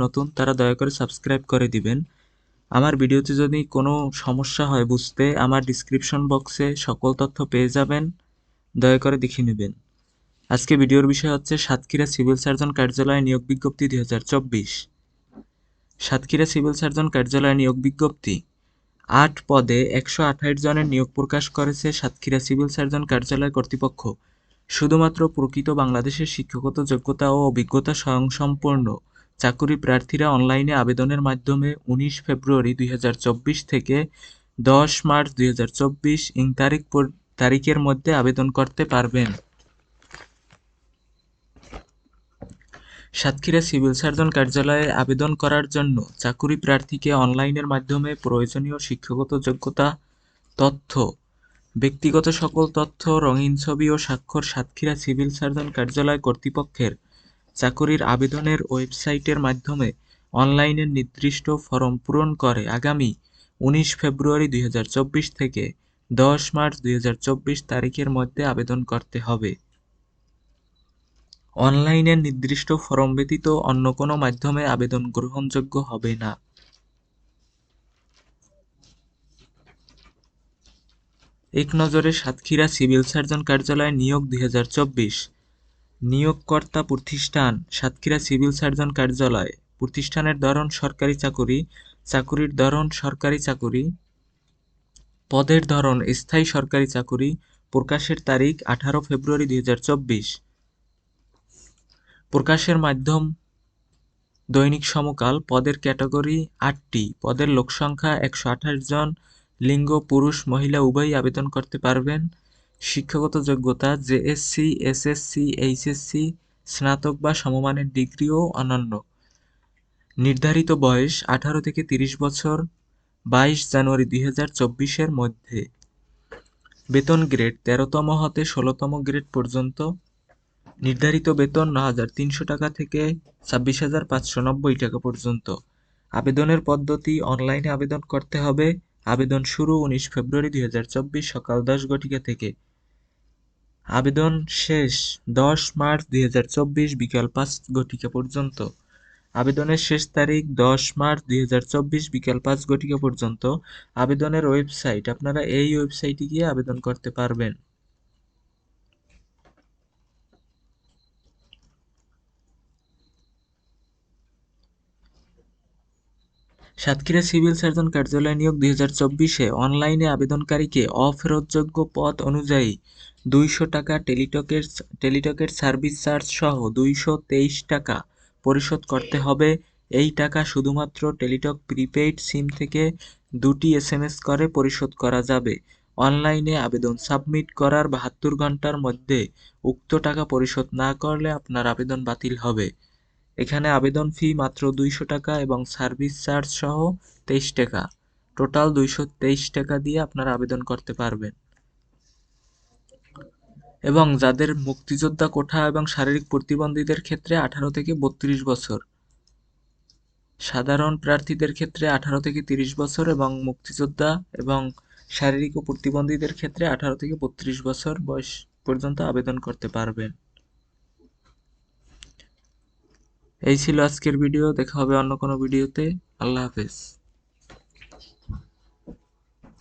নতুন তারা দয়া করে সাবস্ক্রাইব করে দিবেন। আমার ভিডিওতে যদি কোনো সমস্যা হয় বুঝতে, আমার ডিসক্রিপশন বক্সে সকল তথ্য পেয়ে যাবেন, দয়া করে দেখে নেবেন। আজকে ভিডিওর বিষয় হচ্ছে সাতক্ষীরা সিভিল সার্জন কার্যালয়ে নিয়োগ বিজ্ঞপ্তি 2024। সাতক্ষীরা সিভিল সার্জন কার্যালয়ে নিয়োগ বিজ্ঞপ্তি 8 পদে 128 জনের নিয়োগ প্রকাশ করেছে সাতক্ষীরা সিভিল সার্জন কার্যালয় কর্তৃপক্ষ। শুধুমাত্র প্রকৃত বাংলাদেশের শিক্ষাগত যোগ্যতা ও অভিজ্ঞতা স্বয়ংসম্পূর্ণ চাকুরি প্রার্থীরা অনলাইনে আবেদনের মাধ্যমে 19 ফেব্রুয়ারি 2024 থেকে 10 মার্চ 2024 তারিখের মধ্যে আবেদন করতে পারবেন। সাতক্ষীরা সিভিল সার্জন কার্যালয়ে আবেদন করার জন্য চাকুরি প্রার্থীকে অনলাইনের মাধ্যমে প্রয়োজনীয় শিক্ষাগত যোগ্যতা, তথ্য, ব্যক্তিগত সকল তথ্য, রঙিন ছবি ও স্বাক্ষর সাতক্ষীরা সিভিল সার্জন কার্যালয় কর্তৃপক্ষের চাকুরির আবেদনের ওয়েবসাইটের মাধ্যমে অনলাইনে নির্দিষ্ট ফরম পূরণ করে আগামী 19 ফেব্রুয়ারি 2024 থেকে 10 মার্চ 2024 তারিখের মধ্যে আবেদন করতে হবে। অনলাইনের নির্দিষ্ট ফরম ব্যতীত অন্য কোনো মাধ্যমে আবেদন গ্রহণযোগ্য হবে না। এক নজরে সাতক্ষীরা সিভিল সার্জন কার্যালয়ে নিয়োগ 2024। নিয়োগকর্তা প্রতিষ্ঠান সাতক্ষীরা সিভিল সার্জন কার্যালয়। প্রতিষ্ঠানের ধরন সরকারি চাকুরি, চাকুরির ধরন সরকারি চাকুরি, পদের ধরন স্থায়ী সরকারি চাকুরি। প্রকাশের তারিখ 18 ফেব্রুয়ারি 2024। প্রকাশের মাধ্যম দৈনিক সমকাল। পদের ক্যাটাগরি 8টি। পদের লোকসংখ্যা 128 জন। লিঙ্গ পুরুষ মহিলা উভয়ই আবেদন করতে পারবেন। শিক্ষাগত যোগ্যতা জেএসসি, এসএসসি, এইচএসসি, স্নাতক বা সমমানের ডিগ্রি ও অন্যান্য। নির্ধারিত বয়স 18 থেকে 30 বছর, 22 জানুয়ারি 2024 মধ্যে। বেতন গ্রেড 13তম হতে 16তম গ্রেড পর্যন্ত। নির্ধারিত বেতন 9,300 টাকা থেকে 26,590 টাকা পর্যন্ত। আবেদনের পদ্ধতি অনলাইনে আবেদন করতে হবে। আবেদন শুরু 19 ফেব্রুয়ারি 2024 সকাল 10 ঘটিকা থেকে। আবেদন শেষ 10 মার্চ 2024 বিকাল 5 ঘটিকা পর্যন্ত। আবেদনের শেষ তারিখ 10 মার্চ 2024 বিকাল 5 ঘটিকা পর্যন্ত। আবেদনের ওয়েবসাইট, আপনারা এই ওয়েবসাইটে গিয়ে আবেদন করতে পারবেন। সাতক্ষীরা সিভিল সার্জন কার্যালয় নিয়োগ 2024-এ অনলাইনে আবেদনকারীকে অফেরতযোগ্য পদ অনুযায়ী 200 টাকা টেলিটকের সার্ভিস চার্জ সহ 223 টাকা পরিশোধ করতে হবে। এই টাকা শুধুমাত্র টেলিটক প্রিপেইড সিম থেকে 2টি SMS করে পরিশোধ করা যাবে। অনলাইনে আবেদন সাবমিট করার 72 ঘন্টার মধ্যে উক্ত টাকা পরিশোধ না করলে আপনার আবেদন বাতিল হবে। এখানে আবেদন ফি মাত্র 200 টাকা এবং সার্ভিস চার্জ সহ 23 টাকা। টোটাল 223 টাকা দিয়ে আপনারা আবেদন করতে পারবেন। এবং যাদের মুক্তিযোদ্ধা কোঠা এবং শারীরিক প্রতিবন্ধীদের ক্ষেত্রে 18 থেকে 32 বছর, সাধারণ প্রার্থীদের ক্ষেত্রে 18 থেকে 30 বছর এবং মুক্তিযোদ্ধা এবং শারীরিক ও প্রতিবন্ধীদের ক্ষেত্রে 18 থেকে 32 বছর বয়স পর্যন্ত আবেদন করতে পারবেন। এই ছিল আজকের ভিডিও। দেখা হবে অন্য কোনো ভিডিওতে। আল্লাহ হাফেজ।